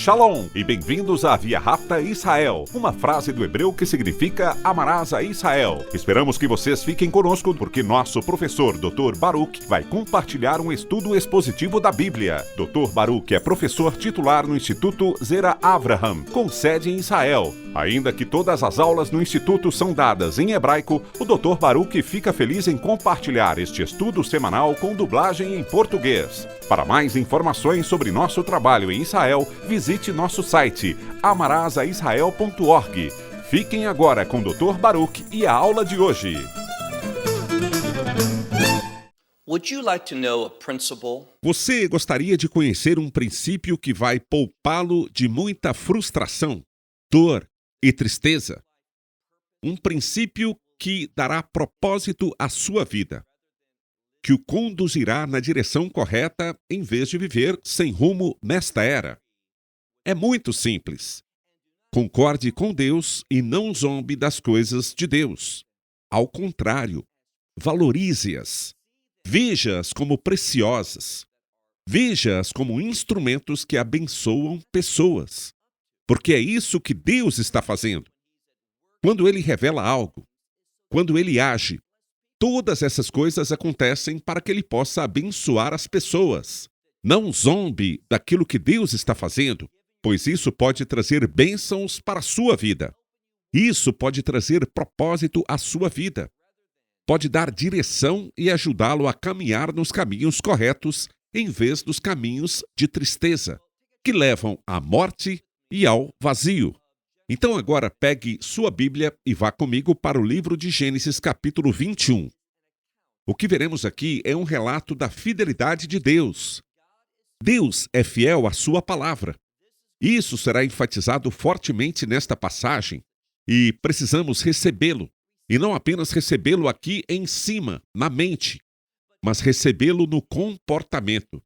Shalom e bem-vindos à Via Rápida Israel, uma frase do hebreu que significa amarás a Israel. Esperamos que vocês fiquem conosco porque nosso professor Dr. Baruch vai compartilhar um estudo expositivo da Bíblia. Dr. Baruch é professor titular no Instituto Zera Avraham, com sede em Israel. Ainda que todas as aulas no Instituto são dadas em hebraico, o Dr. Baruch fica feliz em compartilhar este estudo semanal com dublagem em português. Para mais informações sobre nosso trabalho em Israel, visite nosso site amarasaisrael.org. Fiquem agora com o Dr. Baruch e a aula de hoje. Você gostaria de conhecer um princípio que vai poupá-lo de muita frustração, dor e tristeza? Um princípio que dará propósito à sua vida, que o conduzirá na direção correta em vez de viver sem rumo nesta era. É muito simples. Concorde com Deus e não zombe das coisas de Deus. Ao contrário, valorize-as. Veja-as como preciosas. Veja-as como instrumentos que abençoam pessoas. Porque é isso que Deus está fazendo. Quando Ele revela algo, quando Ele age, todas essas coisas acontecem para que Ele possa abençoar as pessoas. Não zombe daquilo que Deus está fazendo, pois isso pode trazer bênçãos para a sua vida. Isso pode trazer propósito à sua vida. Pode dar direção e ajudá-lo a caminhar nos caminhos corretos, em vez dos caminhos de tristeza, que levam à morte e ao vazio. Então agora pegue sua Bíblia e vá comigo para o livro de Gênesis capítulo 21. O que veremos aqui é um relato da fidelidade de Deus. Deus é fiel à sua palavra. Isso será enfatizado fortemente nesta passagem e precisamos recebê-lo. E não apenas recebê-lo aqui em cima, na mente, mas recebê-lo no comportamento.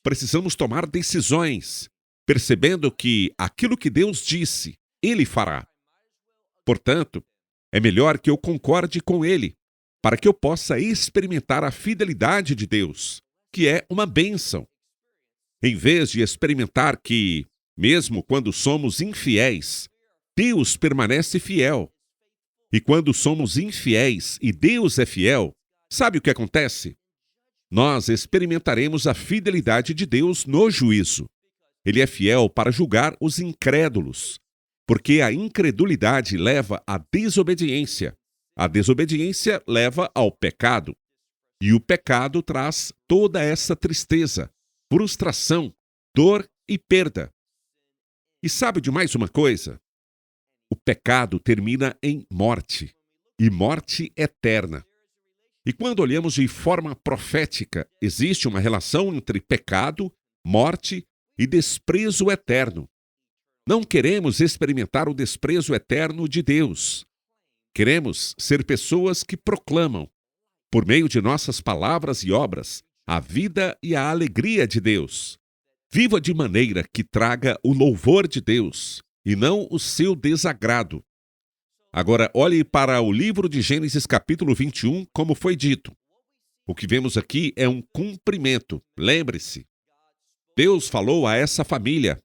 Precisamos tomar decisões, percebendo que aquilo que Deus disse, Ele fará. Portanto, é melhor que eu concorde com Ele, para que eu possa experimentar a fidelidade de Deus, que é uma bênção. Em vez de experimentar que, mesmo quando somos infiéis, Deus permanece fiel. E quando somos infiéis e Deus é fiel, sabe o que acontece? Nós experimentaremos a fidelidade de Deus no juízo. Ele é fiel para julgar os incrédulos, porque a incredulidade leva à desobediência. A desobediência leva ao pecado. E o pecado traz toda essa tristeza, frustração, dor e perda. E sabe de mais uma coisa? O pecado termina em morte, e morte eterna. E quando olhamos de forma profética, existe uma relação entre pecado, morte e desprezo eterno. Não queremos experimentar o desprezo eterno de Deus. Queremos ser pessoas que proclamam, por meio de nossas palavras e obras, a vida e a alegria de Deus. Viva de maneira que traga o louvor de Deus e não o seu desagrado. Agora, olhe para o livro de Gênesis capítulo 21, como foi dito. O que vemos aqui é um cumprimento. Lembre-se, Deus falou a essa família.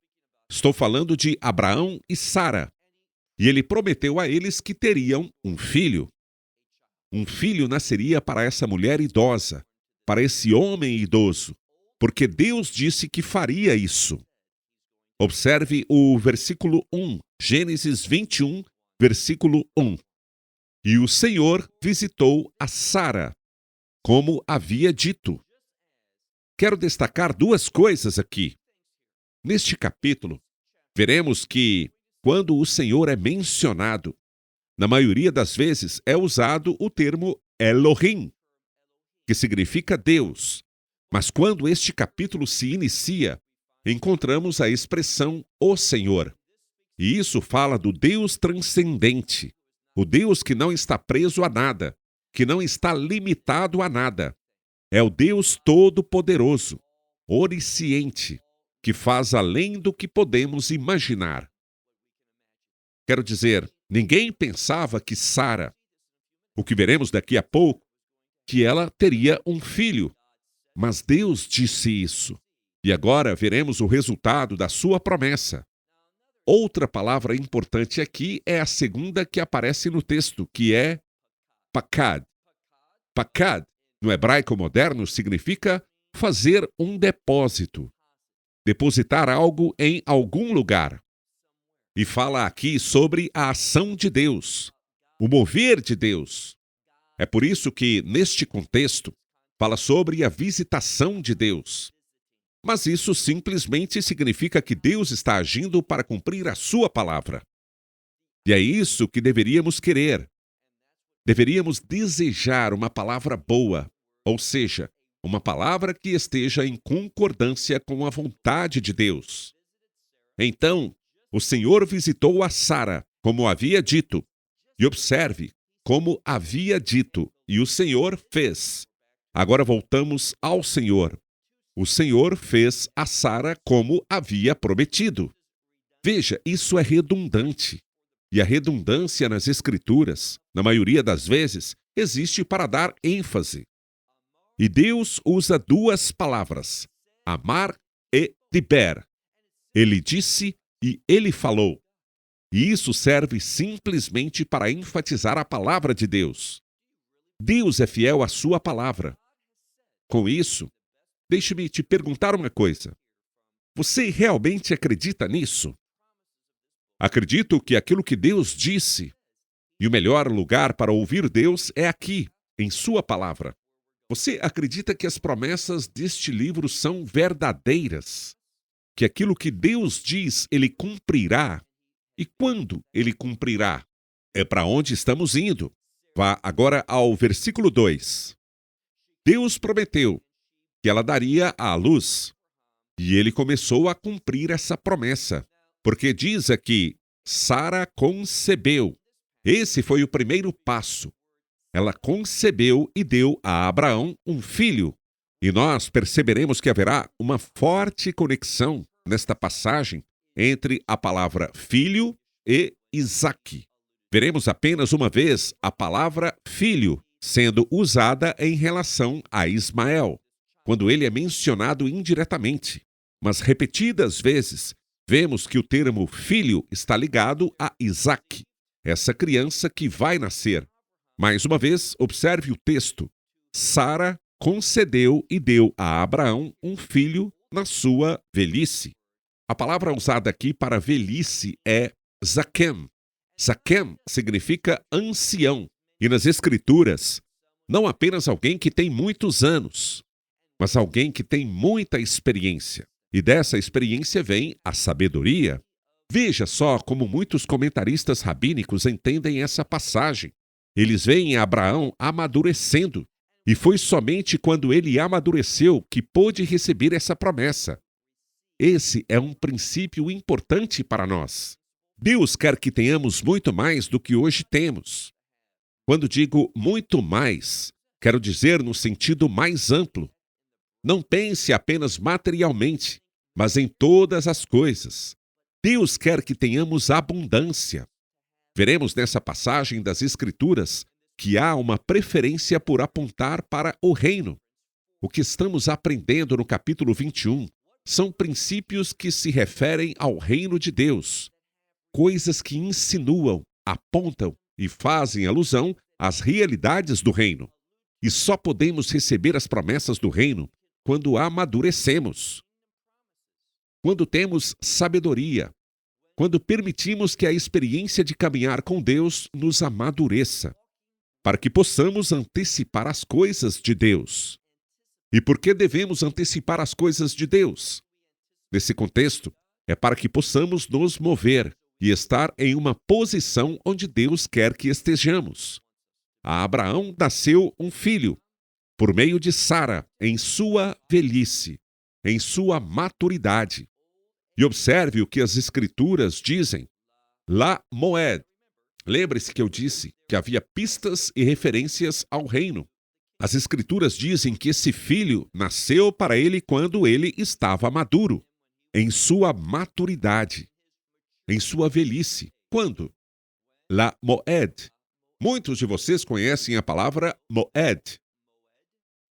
Estou falando de Abraão e Sara. E ele prometeu a eles que teriam um filho. Um filho nasceria para essa mulher idosa, para esse homem idoso, porque Deus disse que faria isso. Observe o versículo 1, Gênesis 21, versículo 1. E o Senhor visitou a Sara, como havia dito. Quero destacar duas coisas aqui. Neste capítulo, veremos que, quando o Senhor é mencionado, na maioria das vezes é usado o termo Elohim, que significa Deus. Mas quando este capítulo se inicia, encontramos a expressão O Senhor. E isso fala do Deus transcendente, o Deus que não está preso a nada, que não está limitado a nada. É o Deus Todo-Poderoso, onisciente, que faz além do que podemos imaginar. Quero dizer, ninguém pensava que Sara, o que veremos daqui a pouco, que ela teria um filho. Mas Deus disse isso. E agora veremos o resultado da sua promessa. Outra palavra importante aqui é a segunda que aparece no texto, que é pakad. Pakad, no hebraico moderno, significa fazer um depósito, depositar algo em algum lugar. E fala aqui sobre a ação de Deus, o mover de Deus. É por isso que, neste contexto, fala sobre a visitação de Deus. Mas isso simplesmente significa que Deus está agindo para cumprir a sua palavra. E é isso que deveríamos querer. Deveríamos desejar uma palavra boa, ou seja, uma palavra que esteja em concordância com a vontade de Deus. Então, o Senhor visitou a Sara, como havia dito. E observe, como havia dito, e o Senhor fez. Agora voltamos ao Senhor. O Senhor fez a Sara como havia prometido. Veja, isso é redundante. E a redundância nas Escrituras, na maioria das vezes, existe para dar ênfase. E Deus usa duas palavras, amar e diber. Ele disse e ele falou. E isso serve simplesmente para enfatizar a palavra de Deus. Deus é fiel à sua palavra. Com isso, deixe-me te perguntar uma coisa. Você realmente acredita nisso? Acredito que aquilo que Deus disse, e o melhor lugar para ouvir Deus é aqui, em sua palavra. Você acredita que as promessas deste livro são verdadeiras? Que aquilo que Deus diz, Ele cumprirá? E quando Ele cumprirá? É para onde estamos indo. Vá agora ao versículo 2. Deus prometeu que ela daria à luz, e Ele começou a cumprir essa promessa, porque diz aqui, Sara concebeu. Esse foi o primeiro passo. Ela concebeu e deu a Abraão um filho. E nós perceberemos que haverá uma forte conexão nesta passagem entre a palavra filho e Isaque. Veremos apenas uma vez a palavra filho sendo usada em relação a Ismael, quando ele é mencionado indiretamente. Mas repetidas vezes, vemos que o termo filho está ligado a Isaque, essa criança que vai nascer. Mais uma vez, observe o texto. Sara concedeu e deu a Abraão um filho na sua velhice. A palavra usada aqui para velhice é zaquem. Zaquem significa ancião. E nas Escrituras, não apenas alguém que tem muitos anos, mas alguém que tem muita experiência. E dessa experiência vem a sabedoria. Veja só como muitos comentaristas rabínicos entendem essa passagem. Eles veem Abraão amadurecendo, e foi somente quando ele amadureceu que pôde receber essa promessa. Esse é um princípio importante para nós. Deus quer que tenhamos muito mais do que hoje temos. Quando digo muito mais, quero dizer no sentido mais amplo. Não pense apenas materialmente, mas em todas as coisas. Deus quer que tenhamos abundância. Veremos nessa passagem das Escrituras que há uma preferência por apontar para o reino. O que estamos aprendendo no capítulo 21 são princípios que se referem ao reino de Deus, coisas que insinuam, apontam e fazem alusão às realidades do reino. E só podemos receber as promessas do reino quando amadurecemos, quando temos sabedoria, quando permitimos que a experiência de caminhar com Deus nos amadureça, para que possamos antecipar as coisas de Deus. E por que devemos antecipar as coisas de Deus? Nesse contexto, é para que possamos nos mover e estar em uma posição onde Deus quer que estejamos. A Abraão nasceu um filho, por meio de Sara, em sua velhice, em sua maturidade. E observe o que as Escrituras dizem. Lá Moed. Lembre-se que eu disse que havia pistas e referências ao reino. As Escrituras dizem que esse filho nasceu para ele quando ele estava maduro, em sua maturidade, em sua velhice. Quando? Lá Moed. Muitos de vocês conhecem a palavra Moed.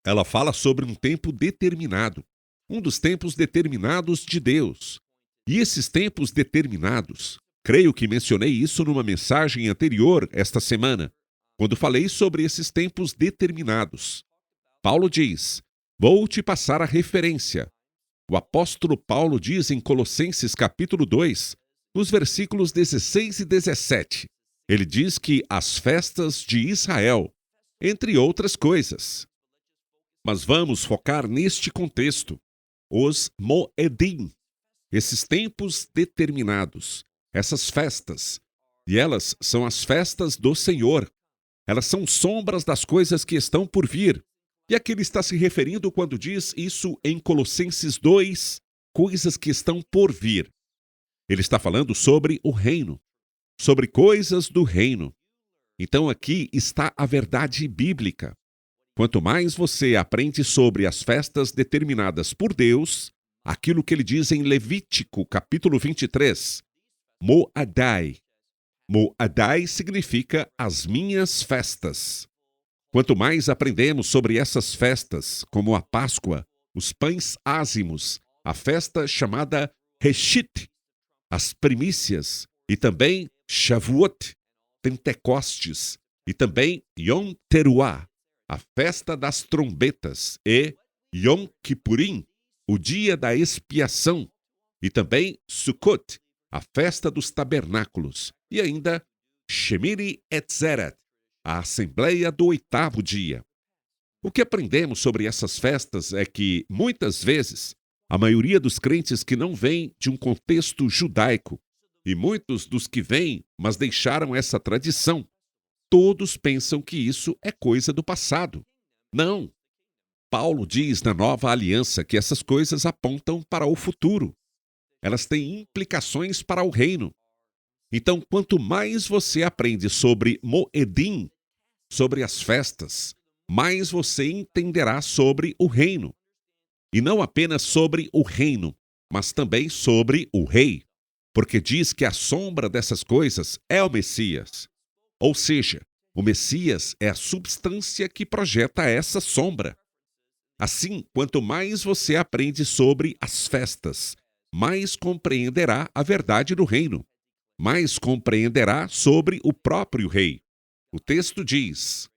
Ela fala sobre um tempo determinado. um dos tempos determinados de Deus. E esses tempos determinados, creio que mencionei isso numa mensagem anterior esta semana, quando falei sobre esses tempos determinados. Paulo diz: vou te passar a referência. O apóstolo Paulo diz em Colossenses capítulo 2, nos versículos 16 e 17, ele diz que as festas de Israel, entre outras coisas. Mas vamos focar neste contexto, os Moedim, esses tempos determinados, essas festas. E elas são as festas do Senhor. Elas são sombras das coisas que estão por vir. E a que ele está se referindo quando diz isso em Colossenses 2, coisas que estão por vir. Ele está falando sobre o reino, sobre coisas do reino. Então aqui está a verdade bíblica. Quanto mais você aprende sobre as festas determinadas por Deus, aquilo que ele diz em Levítico, capítulo 23, Moadai. Moadai significa as minhas festas. Quanto mais aprendemos sobre essas festas, como a Páscoa, os pães ázimos, a festa chamada Reshit, as primícias, e também Shavuot, Pentecostes, e também Yom Teruah, a festa das trombetas, e Yom Kippurim, o dia da expiação, e também Sukkot, a festa dos tabernáculos, e ainda Shemini Atzeret, a Assembleia do 8º dia. O que aprendemos sobre essas festas é que, muitas vezes, a maioria dos crentes que não vêm de um contexto judaico, e muitos dos que vêm, mas deixaram essa tradição, todos pensam que isso é coisa do passado. Não. Paulo diz na Nova Aliança que essas coisas apontam para o futuro. Elas têm implicações para o reino. Então, quanto mais você aprende sobre Moedim, sobre as festas, mais você entenderá sobre o reino. E não apenas sobre o reino, mas também sobre o rei, porque diz que a sombra dessas coisas é o Messias. Ou seja, o Messias é a substância que projeta essa sombra. Assim, quanto mais você aprende sobre as festas, mais compreenderá a verdade do reino, mais compreenderá sobre o próprio rei. O texto diz: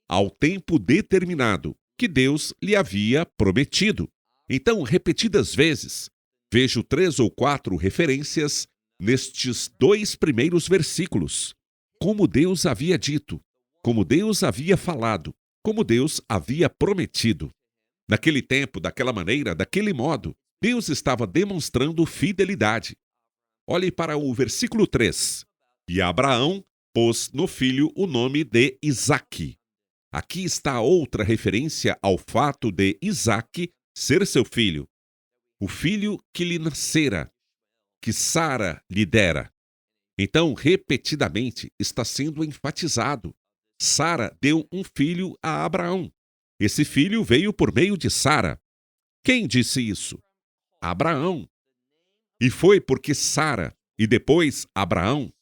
ao tempo determinado que Deus lhe havia prometido. Então, repetidas vezes, vejo 3 ou 4 referências nestes 2 primeiros versículos. Como Deus havia dito, como Deus havia falado, como Deus havia prometido. Naquele tempo, daquela maneira, daquele modo, Deus estava demonstrando fidelidade. Olhe para o versículo 3. E Abraão pôs no filho o nome de Isaque. Aqui está outra referência ao fato de Isaque ser seu filho. O filho que lhe nascera, que Sara lhe dera. Então, repetidamente, está sendo enfatizado. Sara deu um filho a Abraão. Esse filho veio por meio de Sara. Quem disse isso? Abraão. E foi porque Sara e depois Abraão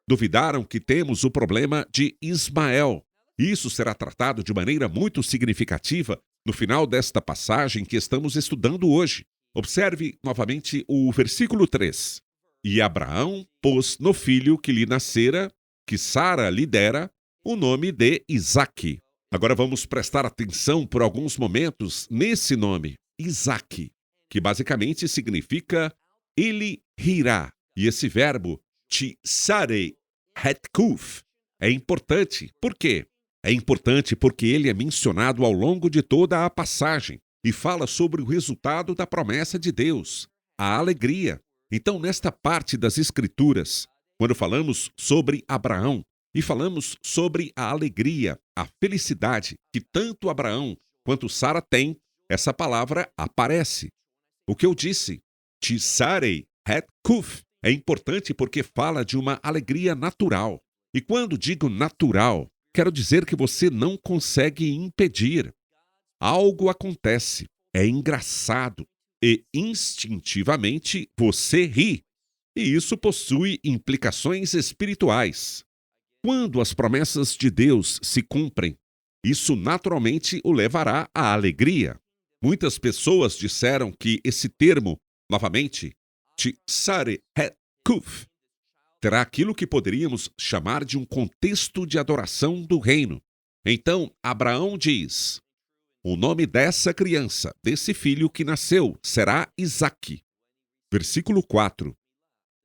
duvidaram que temos o problema de Ismael. Isso será tratado de maneira muito significativa no final desta passagem que estamos estudando hoje. Observe novamente o versículo 3. E Abraão pôs no filho que lhe nascera, que Sara lhe dera, o nome de Isaque. Agora vamos prestar atenção por alguns momentos nesse nome, Isaque, que basicamente significa ele rirá. E esse verbo, tisarei hetkuf, é importante. Por quê? É importante porque ele é mencionado ao longo de toda a passagem e fala sobre o resultado da promessa de Deus, a alegria. Então, nesta parte das Escrituras, quando falamos sobre Abraão e falamos sobre a alegria, a felicidade que tanto Abraão quanto Sara têm, essa palavra aparece. O que eu disse, tisarei hetkuf, é importante porque fala de uma alegria natural. E quando digo natural, quero dizer que você não consegue impedir. Algo acontece, é engraçado e instintivamente você ri. E isso possui implicações espirituais. Quando as promessas de Deus se cumprem, isso naturalmente o levará à alegria. Muitas pessoas disseram que esse termo, novamente, Tsare Het Kuf, terá aquilo que poderíamos chamar de um contexto de adoração do reino. Então, Abraão diz: o nome dessa criança, desse filho que nasceu, será Isaque. Versículo 4.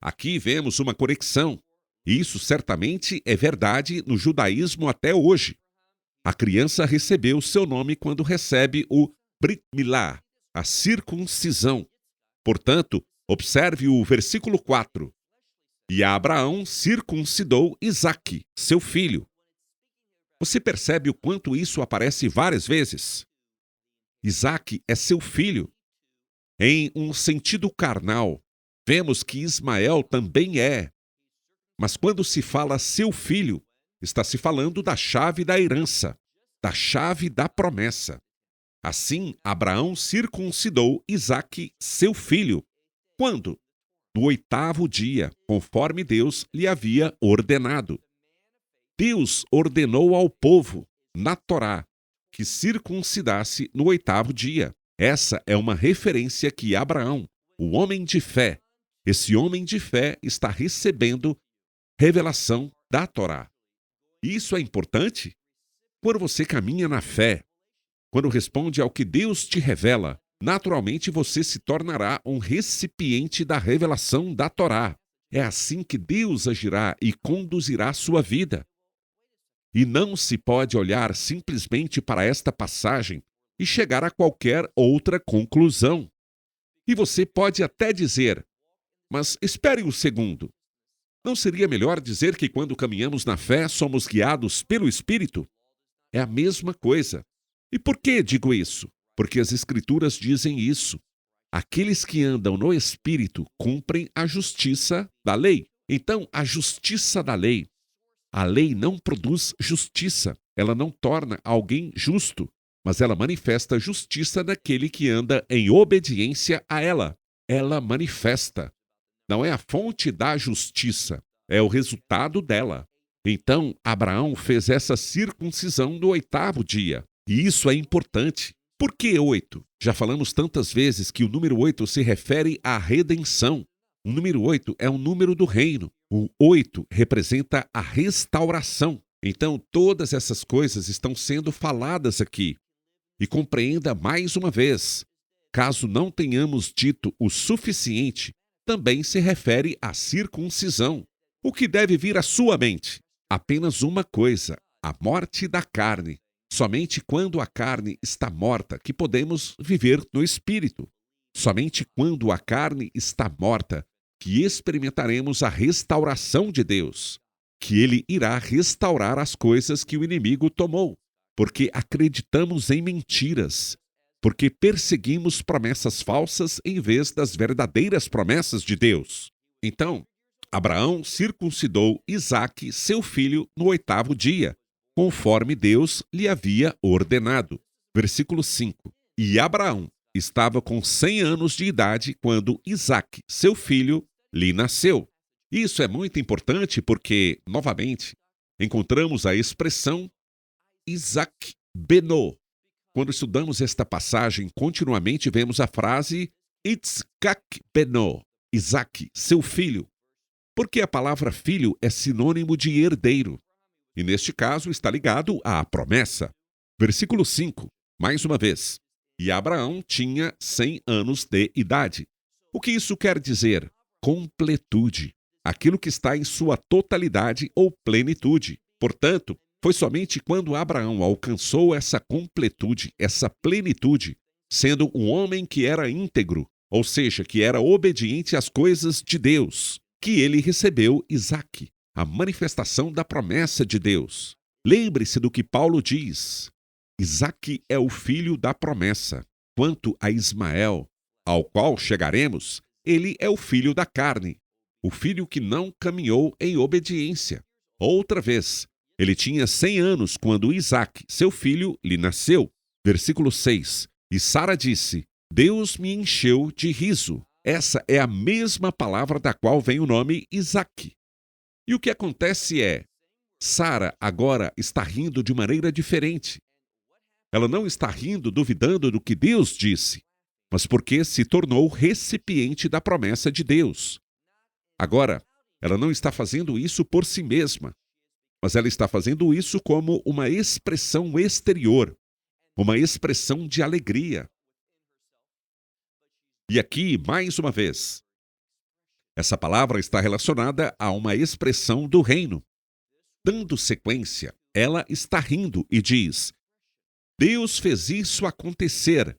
Aqui vemos uma conexão. E isso certamente é verdade no judaísmo até hoje. A criança recebeu seu nome quando recebe o Brit Milá, a circuncisão. Portanto, observe o versículo 4. E Abraão circuncidou Isaque, seu filho. Você percebe o quanto isso aparece várias vezes? Isaque é seu filho. Em um sentido carnal, vemos que Ismael também é. Mas quando se fala seu filho, está se falando da chave da herança, da chave da promessa. Assim, Abraão circuncidou Isaque, seu filho. Quando? No 8º dia, conforme Deus lhe havia ordenado. Deus ordenou ao povo, na Torá, que circuncidasse no 8º dia. Essa é uma referência que Abraão, o homem de fé, esse homem de fé está recebendo revelação da Torá. Isso é importante? Quando você caminha na fé, quando responde ao que Deus te revela, naturalmente você se tornará um recipiente da revelação da Torá. É assim que Deus agirá e conduzirá sua vida. E não se pode olhar simplesmente para esta passagem e chegar a qualquer outra conclusão. E você pode até dizer: mas espere um segundo. Não seria melhor dizer que quando caminhamos na fé somos guiados pelo Espírito? É a mesma coisa. E por que digo isso? Porque as Escrituras dizem isso. Aqueles que andam no Espírito cumprem a justiça da lei. Então, a justiça da lei. A lei não produz justiça. Ela não torna alguém justo, mas ela manifesta justiça naquele que anda em obediência a ela. Ela manifesta. Não é a fonte da justiça, é o resultado dela. Então, Abraão fez essa circuncisão no 8º dia. E isso é importante. Por que 8? Já falamos tantas vezes que o número 8 se refere à redenção. O número 8 é um número do reino. O 8 representa a restauração. Então, todas essas coisas estão sendo faladas aqui. E compreenda mais uma vez, caso não tenhamos dito o suficiente, também se refere à circuncisão. O que deve vir à sua mente? Apenas uma coisa: a morte da carne. Somente quando a carne está morta que podemos viver no Espírito. Somente quando a carne está morta que experimentaremos a restauração de Deus, que Ele irá restaurar as coisas que o inimigo tomou, porque acreditamos em mentiras, porque perseguimos promessas falsas em vez das verdadeiras promessas de Deus. Então, Abraão circuncidou Isaque, seu filho, no 8º dia, conforme Deus lhe havia ordenado. Versículo 5. E Abraão estava com 100 anos de idade quando Isaque, seu filho, lhe nasceu. Isso é muito importante porque, novamente, encontramos a expressão Isaac Beno. Quando estudamos esta passagem, continuamente vemos a frase Itzkak Beno, Isaque, seu filho, porque a palavra filho é sinônimo de herdeiro, e neste caso está ligado à promessa. Versículo 5, mais uma vez. E Abraão tinha 100 anos de idade. O que isso quer dizer? Completude. Aquilo que está em sua totalidade ou plenitude. Portanto, foi somente quando Abraão alcançou essa completude, essa plenitude, sendo um homem que era íntegro, ou seja, que era obediente às coisas de Deus, que ele recebeu Isaque, a manifestação da promessa de Deus. Lembre-se do que Paulo diz. Isaque é o filho da promessa. Quanto a Ismael, ao qual chegaremos, ele é o filho da carne, o filho que não caminhou em obediência. Outra vez, ele tinha 100 anos quando Isaque, seu filho, lhe nasceu. Versículo 6. E Sara disse: Deus me encheu de riso. Essa é a mesma palavra da qual vem o nome Isaque. E o que acontece é, Sara agora está rindo de maneira diferente. Ela não está rindo, duvidando do que Deus disse, mas porque se tornou recipiente da promessa de Deus. Agora, ela não está fazendo isso por si mesma, mas ela está fazendo isso como uma expressão exterior, uma expressão de alegria. E aqui, mais uma vez, essa palavra está relacionada a uma expressão do reino. Dando sequência, ela está rindo e diz: Deus fez isso acontecer,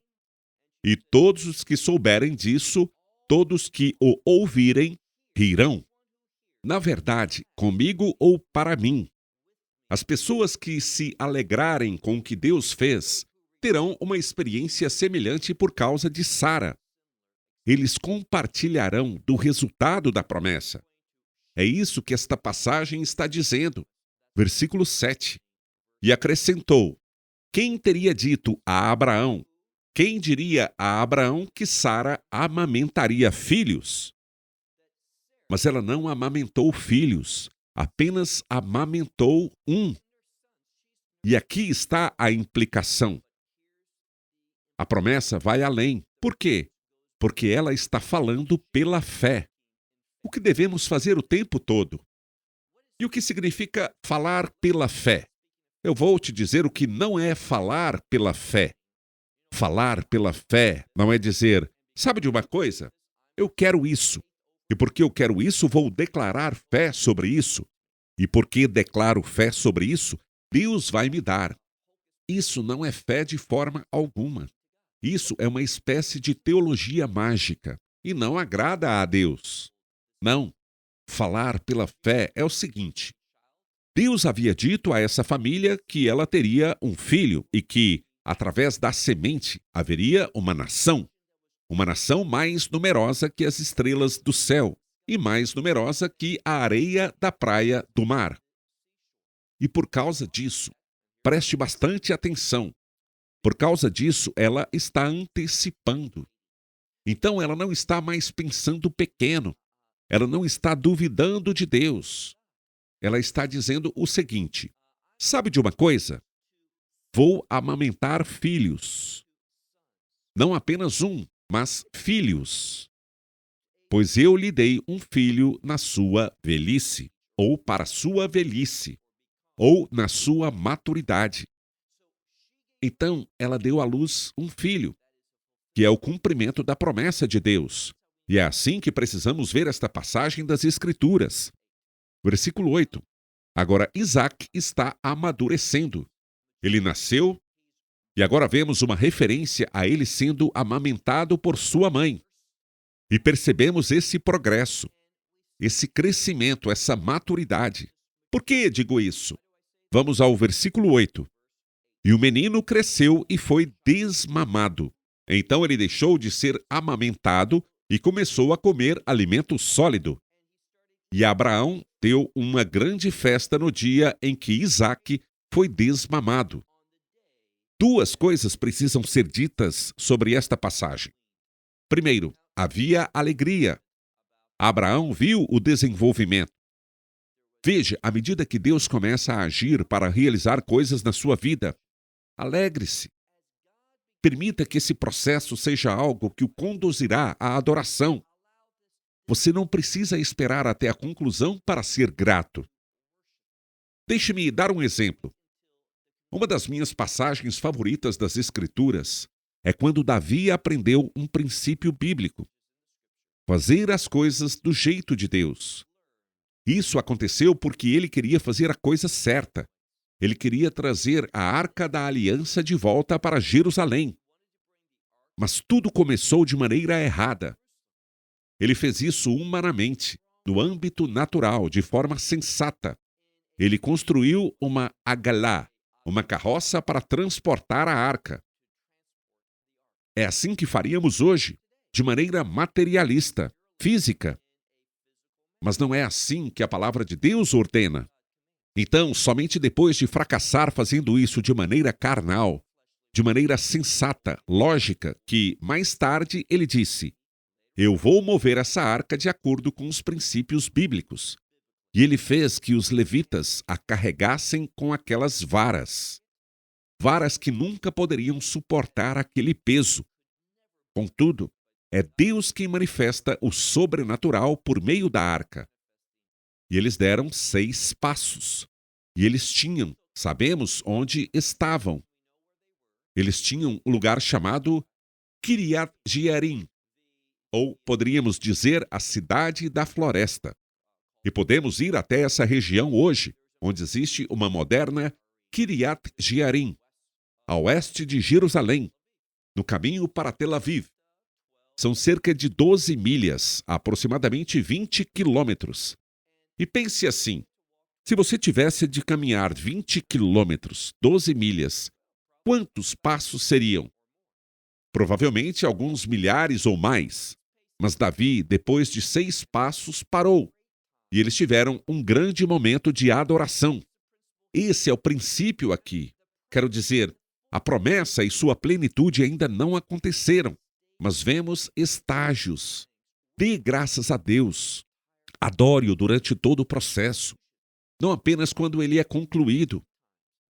e todos os que souberem disso, todos que o ouvirem, rirão. Na verdade, comigo ou para mim. As pessoas que se alegrarem com o que Deus fez terão uma experiência semelhante por causa de Sara. Eles compartilharão do resultado da promessa. É isso que esta passagem está dizendo. Versículo 7. E acrescentou: Quem teria dito a Abraão? Quem diria a Abraão que Sara amamentaria filhos? Mas ela não amamentou filhos, apenas amamentou um. E aqui está a implicação. A promessa vai além. Por quê? Porque ela está falando pela fé. O que devemos fazer o tempo todo. E o que significa falar pela fé? Eu vou te dizer o que não é falar pela fé. Falar pela fé não é dizer, sabe de uma coisa? Eu quero isso. E porque eu quero isso, vou declarar fé sobre isso. E porque declaro fé sobre isso, Deus vai me dar. Isso não é fé de forma alguma. Isso é uma espécie de teologia mágica e não agrada a Deus. Não. Falar pela fé é o seguinte: Deus havia dito a essa família que ela teria um filho e que, através da semente, haveria uma nação mais numerosa que as estrelas do céu e mais numerosa que a areia da praia do mar. E por causa disso, preste bastante atenção, por causa disso ela está antecipando. Então ela não está mais pensando pequeno, ela não está duvidando de Deus. Ela está dizendo o seguinte: sabe de uma coisa? Vou amamentar filhos. Não apenas um, mas filhos. Pois eu lhe dei um filho na sua velhice, ou para sua velhice, ou na sua maturidade. Então, ela deu à luz um filho, que é o cumprimento da promessa de Deus. E é assim que precisamos ver esta passagem das Escrituras. Versículo 8. Agora Isaac está amadurecendo. Ele nasceu, e agora vemos uma referência a ele sendo amamentado por sua mãe. E percebemos esse progresso, esse crescimento, essa maturidade. Por que digo isso? Vamos ao versículo 8. E o menino cresceu e foi desmamado. Então ele deixou de ser amamentado e começou a comer alimento sólido. E Abraão deu uma grande festa no dia em que Isaque foi desmamado. Duas coisas precisam ser ditas sobre esta passagem. Primeiro, havia alegria. Abraão viu o desenvolvimento. Veja, à medida que Deus começa a agir para realizar coisas na sua vida, alegre-se. Permita que esse processo seja algo que o conduzirá à adoração. Você não precisa esperar até a conclusão para ser grato. Deixe-me dar um exemplo. Uma das minhas passagens favoritas das Escrituras é quando Davi aprendeu um princípio bíblico: fazer as coisas do jeito de Deus. Isso aconteceu porque ele queria fazer a coisa certa. Ele queria trazer a Arca da Aliança de volta para Jerusalém. Mas tudo começou de maneira errada. Ele fez isso humanamente, no âmbito natural, de forma sensata. Ele construiu uma agalá, uma carroça para transportar a arca. É assim que faríamos hoje, de maneira materialista, física. Mas não é assim que a palavra de Deus ordena. Então, somente depois de fracassar fazendo isso de maneira carnal, de maneira sensata, lógica, que mais tarde ele disse: eu vou mover essa arca de acordo com os princípios bíblicos. E ele fez que os levitas a carregassem com aquelas varas. varas que nunca poderiam suportar aquele peso. Contudo, é Deus quem manifesta o sobrenatural por meio da arca. E eles deram 6 passos. E eles tinham, sabemos onde estavam. Eles tinham um lugar chamado Kiriat Jearim, ou poderíamos dizer a cidade da floresta. E podemos ir até essa região hoje, onde existe uma moderna Kiriat Jearim, a oeste de Jerusalém, no caminho para Tel Aviv. São cerca de 12 milhas, aproximadamente 20 quilômetros. E pense assim, se você tivesse de caminhar 20 quilômetros, 12 milhas, quantos passos seriam? Provavelmente alguns milhares ou mais. Mas Davi, depois de 6 passos, parou. E eles tiveram um grande momento de adoração. Esse é o princípio aqui. Quero dizer, a promessa e sua plenitude ainda não aconteceram. Mas vemos estágios. Dê graças a Deus. Adore-o durante todo o processo. Não apenas quando ele é concluído.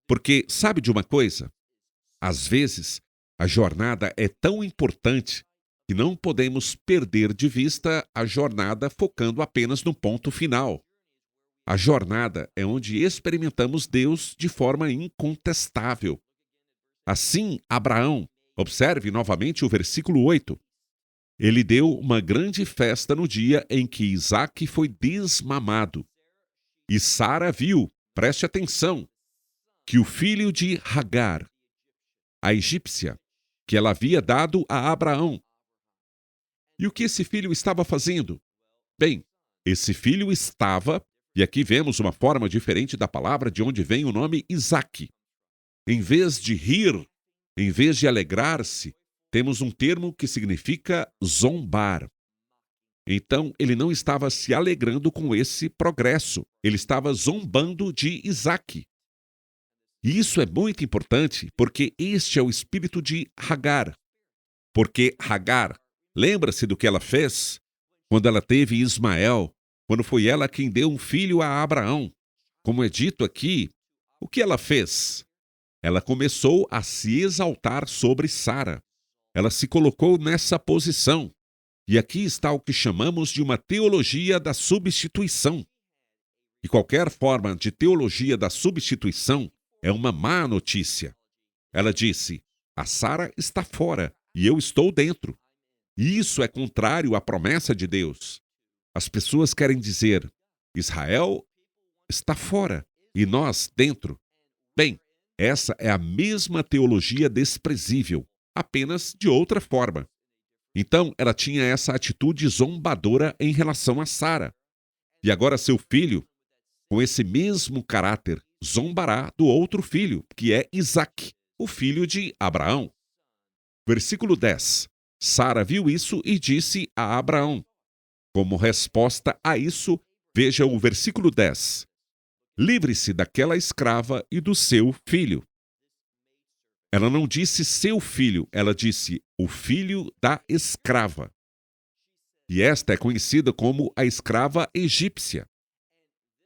Porque, sabe de uma coisa? Às vezes, a jornada é tão importante que não podemos perder de vista a jornada focando apenas no ponto final. A jornada é onde experimentamos Deus de forma incontestável. Assim, Abraão, observe novamente o versículo 8. Ele deu uma grande festa no dia em que Isaque foi desmamado. E Sara viu, preste atenção, que o filho de Hagar, a egípcia, que ela havia dado a Abraão. E o que esse filho estava fazendo? Bem, esse filho estava, e aqui vemos uma forma diferente da palavra de onde vem o nome Isaque. Em vez de rir, em vez de alegrar-se, temos um termo que significa zombar. Então, ele não estava se alegrando com esse progresso, ele estava zombando de Isaque. E isso é muito importante, porque este é o espírito de Hagar. Porque Hagar, lembra-se do que ela fez? Quando ela teve Ismael, quando foi ela quem deu um filho a Abraão. Como é dito aqui, o que ela fez? Ela começou a se exaltar sobre Sara. Ela se colocou nessa posição. E aqui está o que chamamos de uma teologia da substituição. E qualquer forma de teologia da substituição é uma má notícia. Ela disse, a Sara está fora e eu estou dentro. E isso é contrário à promessa de Deus. As pessoas querem dizer, Israel está fora e nós dentro. Bem, essa é a mesma teologia desprezível, apenas de outra forma. Então, ela tinha essa atitude zombadora em relação a Sara. E agora seu filho, com esse mesmo caráter, zombará do outro filho, que é Isaque, o filho de Abraão. Versículo 10. Sara viu isso e disse a Abraão. Como resposta a isso, veja o versículo 10. Livre-se daquela escrava e do seu filho. Ela não disse seu filho, ela disse o filho da escrava. E esta é conhecida como a escrava egípcia.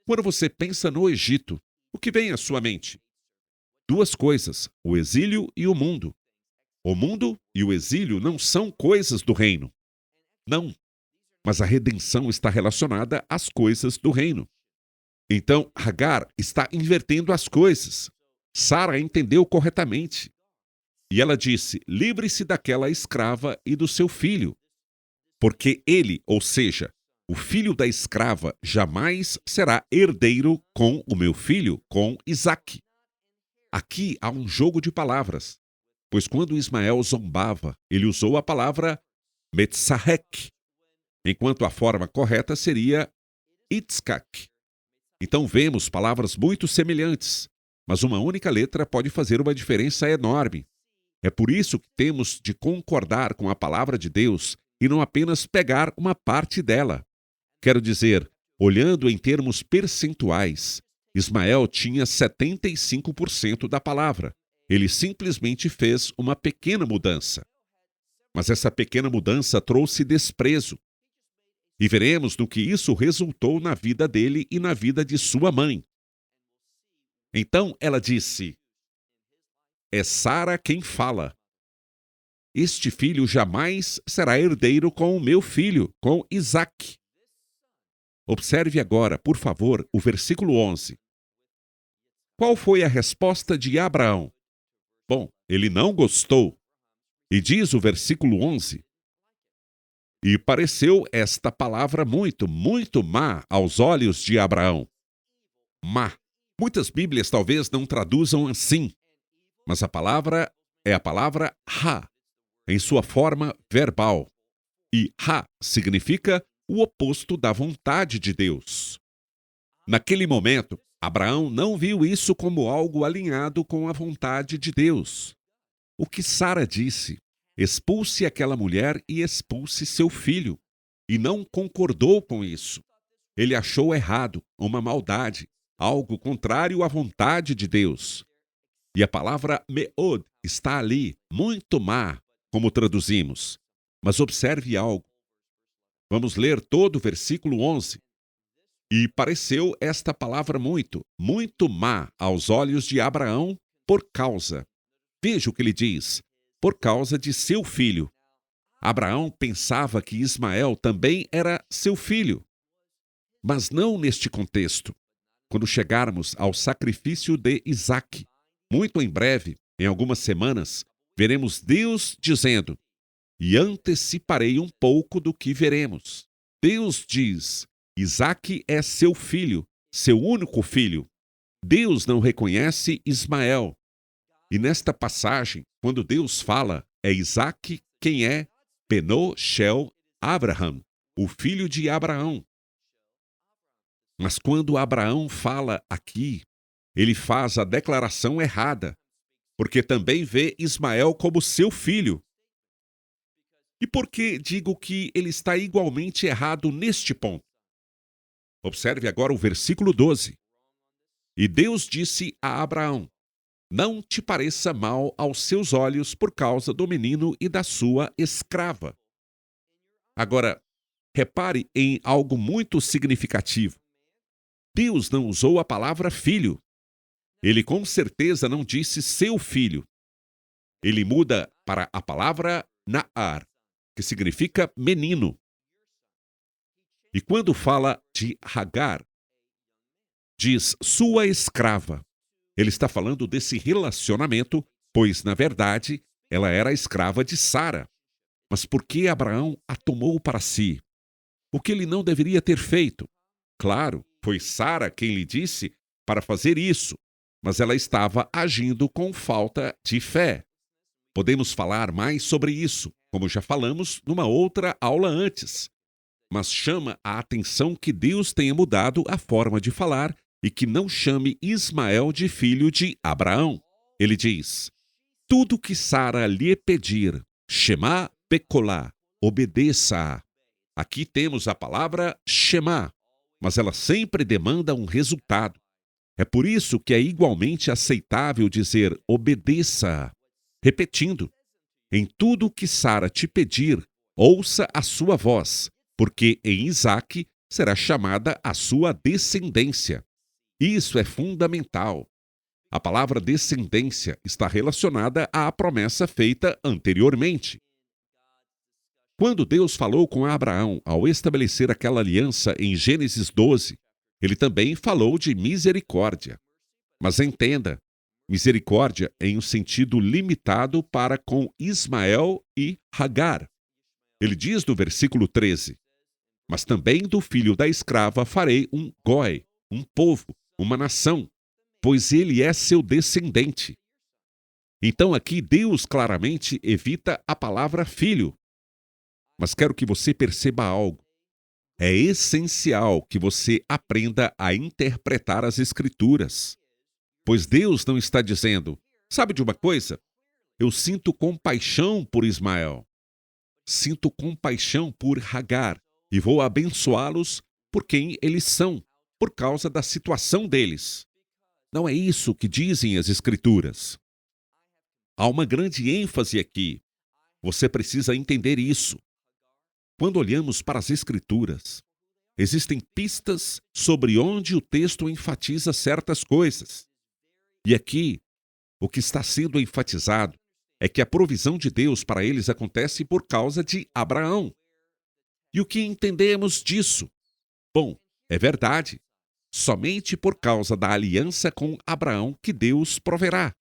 Quando você pensa no Egito, o que vem à sua mente? 2 coisas, o exílio e o mundo. O mundo e o exílio não são coisas do reino. Não. Mas a redenção está relacionada às coisas do reino. Então, Hagar está invertendo as coisas. Sara entendeu corretamente. E ela disse, livre-se daquela escrava e do seu filho. Porque ele, ou seja, o filho da escrava, jamais será herdeiro com o meu filho, com Isaque. Aqui há um jogo de palavras. Pois quando Ismael zombava, ele usou a palavra Metzahek, enquanto a forma correta seria Itzkak. Então vemos palavras muito semelhantes, mas uma única letra pode fazer uma diferença enorme. É por isso que temos de concordar com a palavra de Deus e não apenas pegar uma parte dela. Quero dizer, olhando em termos percentuais, Ismael tinha 75% da palavra. Ele simplesmente fez uma pequena mudança. Mas essa pequena mudança trouxe desprezo. E veremos no que isso resultou na vida dele e na vida de sua mãe. Então ela disse, é Sara quem fala. Este filho jamais será herdeiro com o meu filho, com Isaque. Observe agora, por favor, o versículo 11. Qual foi a resposta de Abraão? Bom, ele não gostou. E diz o versículo 11: E pareceu esta palavra muito, muito má aos olhos de Abraão. Má. Muitas Bíblias talvez não traduzam assim, mas a palavra é a palavra ha, em sua forma verbal. E ha significa o oposto da vontade de Deus. Naquele momento, Abraão não viu isso como algo alinhado com a vontade de Deus. O que Sara disse: expulse aquela mulher e expulse seu filho. E não concordou com isso. Ele achou errado, uma maldade, algo contrário à vontade de Deus. E a palavra meod está ali, muito má, como traduzimos. Mas observe algo. Vamos ler todo o versículo 11. E pareceu esta palavra muito, muito má aos olhos de Abraão por causa. Veja o que ele diz: por causa de seu filho. Abraão pensava que Ismael também era seu filho. Mas não neste contexto. Quando chegarmos ao sacrifício de Isaque, muito em breve, em algumas semanas, veremos Deus dizendo: e anteciparei um pouco do que veremos. Deus diz: Isaque é seu filho, seu único filho. Deus não reconhece Ismael. E nesta passagem, quando Deus fala, é Isaque quem é Beno Shel Abraham, o filho de Abraão. Mas quando Abraão fala aqui, ele faz a declaração errada, porque também vê Ismael como seu filho. E por que digo que ele está igualmente errado neste ponto? Observe agora o versículo 12. E Deus disse a Abraão: não te pareça mal aos seus olhos por causa do menino e da sua escrava. Agora, repare em algo muito significativo. Deus não usou a palavra filho. Ele com certeza não disse seu filho. Ele muda para a palavra Naar, que significa menino. E quando fala de Hagar, diz sua escrava. Ele está falando desse relacionamento, pois, na verdade, ela era a escrava de Sara. Mas por que Abraão a tomou para si? O que ele não deveria ter feito? Claro, foi Sara quem lhe disse para fazer isso, mas ela estava agindo com falta de fé. Podemos falar mais sobre isso, como já falamos numa outra aula antes. Mas chama a atenção que Deus tenha mudado a forma de falar e que não chame Ismael de filho de Abraão. Ele diz: tudo que Sara lhe pedir, Shema Bekolá, obedeça-a. Aqui temos a palavra Shema, mas ela sempre demanda um resultado. É por isso que é igualmente aceitável dizer obedeça-a. Repetindo: em tudo que Sara te pedir, ouça a sua voz, porque em Isaque será chamada a sua descendência. Isso é fundamental. A palavra descendência está relacionada à promessa feita anteriormente. Quando Deus falou com Abraão ao estabelecer aquela aliança em Gênesis 12, ele também falou de misericórdia. Mas entenda, misericórdia em um sentido limitado para com Ismael e Hagar. Ele diz no versículo 13: mas também do filho da escrava farei um goi, um povo, uma nação, pois ele é seu descendente. Então aqui Deus claramente evita a palavra filho. Mas quero que você perceba algo. É essencial que você aprenda a interpretar as Escrituras. Pois Deus não está dizendo: sabe de uma coisa? Eu sinto compaixão por Ismael. Sinto compaixão por Hagar e vou abençoá-los por quem eles são, por causa da situação deles. Não é isso que dizem as Escrituras. Há uma grande ênfase aqui. Você precisa entender isso. Quando olhamos para as Escrituras, existem pistas sobre onde o texto enfatiza certas coisas. E aqui, O que está sendo enfatizado é que a provisão de Deus para eles acontece por causa de Abraão. E o que entendemos disso? Bom, é verdade. Somente por causa da aliança com Abraão que Deus proverá.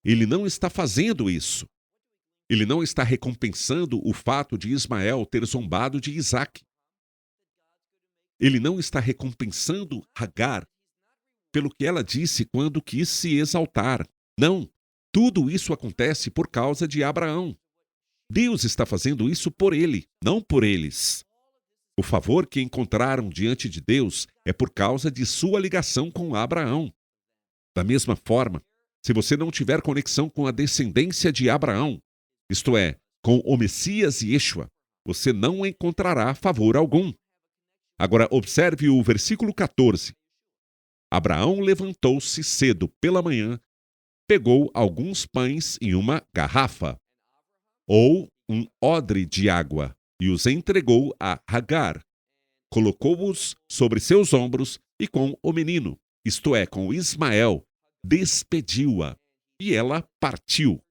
Ele não está fazendo isso. Ele não está recompensando o fato de Ismael ter zombado de Isaque. Ele não está recompensando Agar pelo que ela disse quando quis se exaltar. Não. Tudo isso acontece por causa de Abraão. Deus está fazendo isso por ele, não por eles. O favor que encontraram diante de Deus é por causa de sua ligação com Abraão. Da mesma forma, se você não tiver conexão com a descendência de Abraão, isto é, com o Messias Yeshua, você não encontrará favor algum. Agora, observe o versículo 14. Abraão levantou-se cedo pela manhã, pegou alguns pães e uma garrafa, ou um odre de água, e os entregou a Agar. Colocou-os sobre seus ombros e com o menino, isto é, com Ismael, despediu-a, e ela partiu.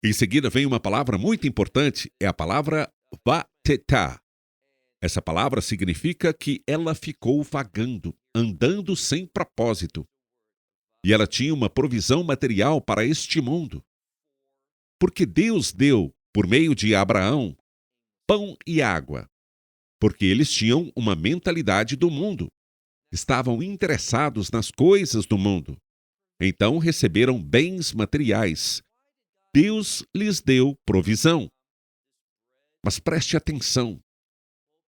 Em seguida vem uma palavra muito importante, é a palavra vatetá. Essa palavra significa que ela ficou vagando, andando sem propósito. E ela tinha uma provisão material para este mundo. Porque Deus deu, por meio de Abraão, pão e água. Porque eles tinham uma mentalidade do mundo. Estavam interessados nas coisas do mundo. Então receberam bens materiais. Deus lhes deu provisão. Mas preste atenção.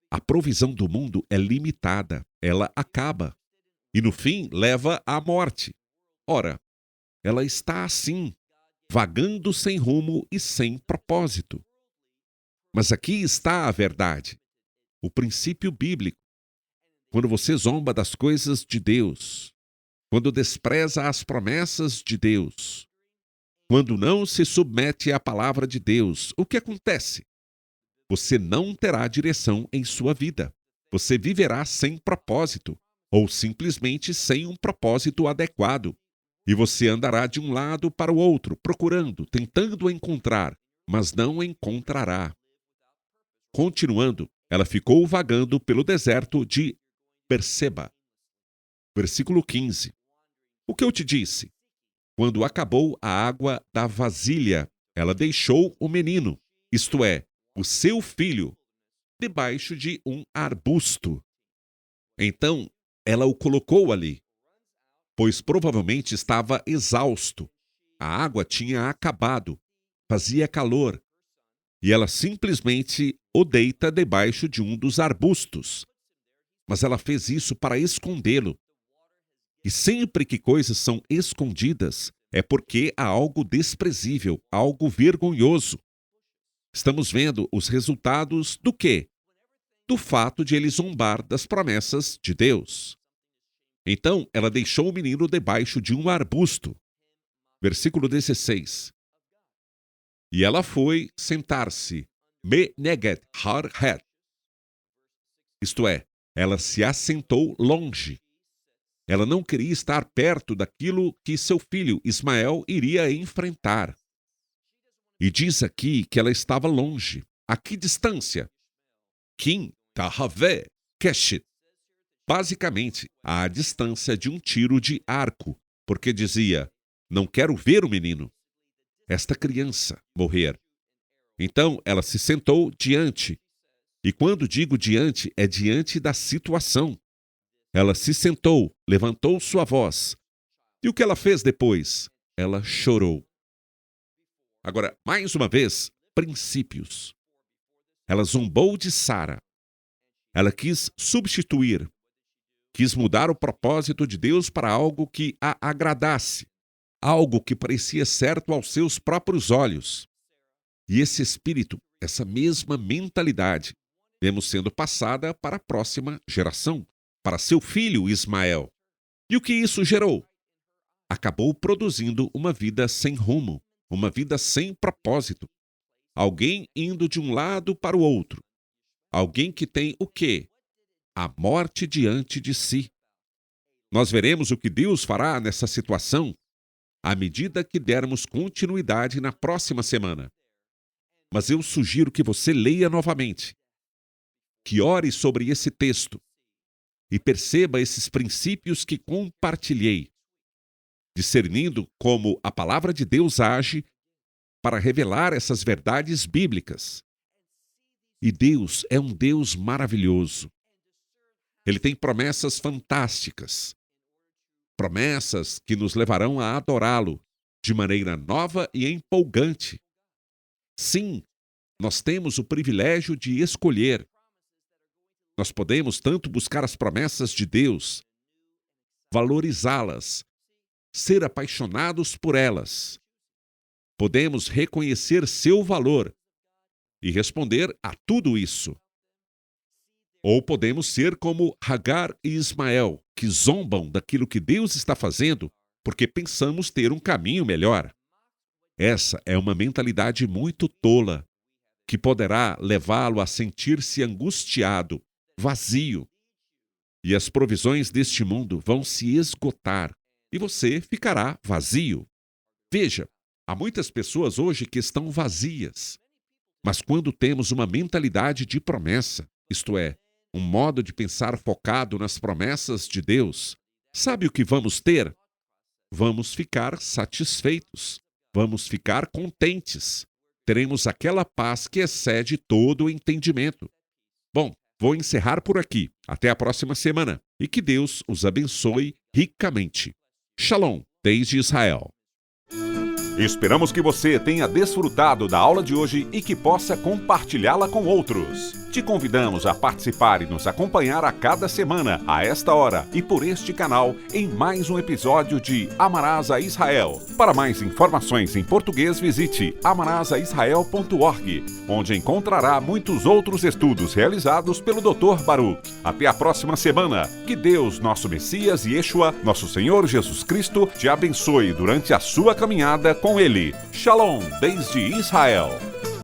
A provisão do mundo é limitada. Ela acaba. E no fim leva à morte. Ora, ela está assim, vagando sem rumo e sem propósito. Mas aqui está a verdade, o princípio bíblico. Quando você zomba das coisas de Deus, quando despreza as promessas de Deus, quando não se submete à palavra de Deus, o que acontece? Você não terá direção em sua vida. Você viverá sem propósito, ou simplesmente sem um propósito adequado. E você andará de um lado para o outro, procurando, tentando encontrar, mas não encontrará. Continuando, ela ficou vagando pelo deserto de Berseba. Versículo 15. O que eu te disse? Quando acabou a água da vasilha, ela deixou o menino, isto é, o seu filho, debaixo de um arbusto. Então, ela o colocou ali, pois provavelmente estava exausto. A água tinha acabado, fazia calor, e ela simplesmente o deita debaixo de um dos arbustos. Mas ela fez isso para escondê-lo. E sempre que coisas são escondidas, é porque há algo desprezível, algo vergonhoso. Estamos vendo os resultados do quê? Do fato de ele zombar das promessas de Deus. Então, ela deixou o menino debaixo de um arbusto. Versículo 16. E ela foi sentar-se, Meneget Har-Het. Isto é, ela se assentou longe. Ela não queria estar perto daquilo que seu filho Ismael iria enfrentar. E diz aqui que ela estava longe. A que distância? Kim Tahavé Keshet. Basicamente, à distância de um tiro de arco, porque dizia, não quero ver o menino, esta criança, morrer. Então, ela se sentou diante. E quando digo diante, é diante da situação. Ela se sentou, levantou sua voz. E o que ela fez depois? Ela chorou. Agora, mais uma vez, princípios. Ela zombou de Sara. Ela quis substituir. Quis mudar o propósito de Deus para algo que a agradasse. Algo que parecia certo aos seus próprios olhos. E esse espírito, essa mesma mentalidade, vemos sendo passada para a próxima geração, para seu filho Ismael. E o que isso gerou? Acabou produzindo uma vida sem rumo, uma vida sem propósito. Alguém indo de um lado para o outro. Alguém que tem o quê? A morte diante de si. Nós veremos o que Deus fará nessa situação. à medida que dermos continuidade na próxima semana. Mas eu sugiro que você leia novamente, que ore sobre esse texto e perceba esses princípios que compartilhei, discernindo como a palavra de Deus age para revelar essas verdades bíblicas. E Deus é um Deus maravilhoso. Ele tem promessas fantásticas, promessas que nos levarão a adorá-lo de maneira nova e empolgante. Sim, nós temos o privilégio de escolher. Nós podemos tanto buscar as promessas de Deus, valorizá-las, ser apaixonados por elas. Podemos reconhecer seu valor e responder a tudo isso. Ou podemos ser como Agar e Ismael, que zombam daquilo que Deus está fazendo porque pensamos ter um caminho melhor. Essa é uma mentalidade muito tola, que poderá levá-lo a sentir-se angustiado, vazio. E as provisões deste mundo vão se esgotar e você ficará vazio. Veja, há muitas pessoas hoje que estão vazias. Mas quando temos uma mentalidade de promessa, isto é, um modo de pensar focado nas promessas de Deus, sabe o que vamos ter? Vamos ficar satisfeitos, vamos ficar contentes. Teremos aquela paz que excede todo o entendimento. Bom, vou encerrar por aqui. Até a próxima semana. E que Deus os abençoe ricamente. Shalom, desde Israel. Esperamos que você tenha desfrutado da aula de hoje e que possa compartilhá-la com outros. Te convidamos a participar e nos acompanhar a cada semana, a esta hora e por este canal, em mais um episódio de Amarás a Israel. Para mais informações em português, visite amarasaisrael.org, onde encontrará muitos outros estudos realizados pelo Dr. Baruch. Até a próxima semana. Que Deus, nosso Messias e Yeshua, nosso Senhor Jesus Cristo, te abençoe durante a sua caminhada com Ele. Shalom, desde Israel.